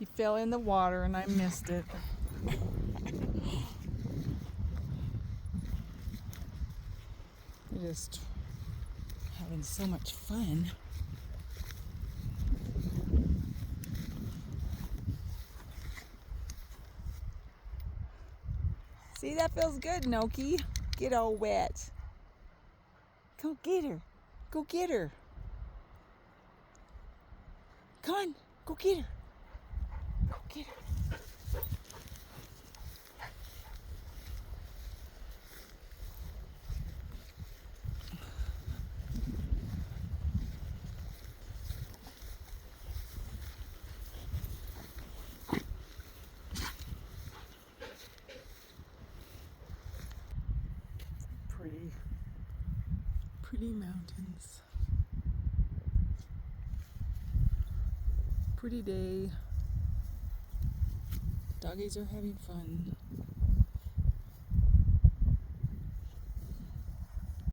He fell in the water and I missed it. They're just having so much fun. See, that feels good, Noki. Get all wet. Go get her. Go get her. Come on, go get her. Go get her. Pretty mountains. Pretty day. Doggies are having fun.